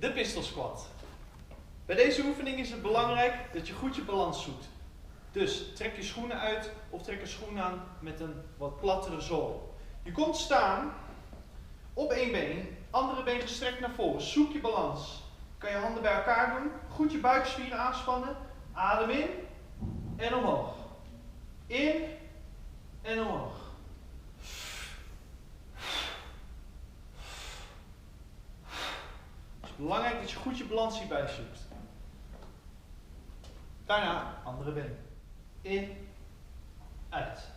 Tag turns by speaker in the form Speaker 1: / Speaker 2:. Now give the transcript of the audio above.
Speaker 1: De pistol squat. Bij deze oefening is het belangrijk dat je goed je balans zoekt. Dus trek je schoenen uit of trek een schoen aan met een wat plattere zool. Je komt staan op één been, andere been gestrekt naar voren. Zoek je balans. Kan je handen bij elkaar doen. Goed je buikspieren aanspannen. Adem in en omhoog. In en omhoog. Het is belangrijk dat je goed je balans hierbij zoekt. Daarna andere been. In, uit.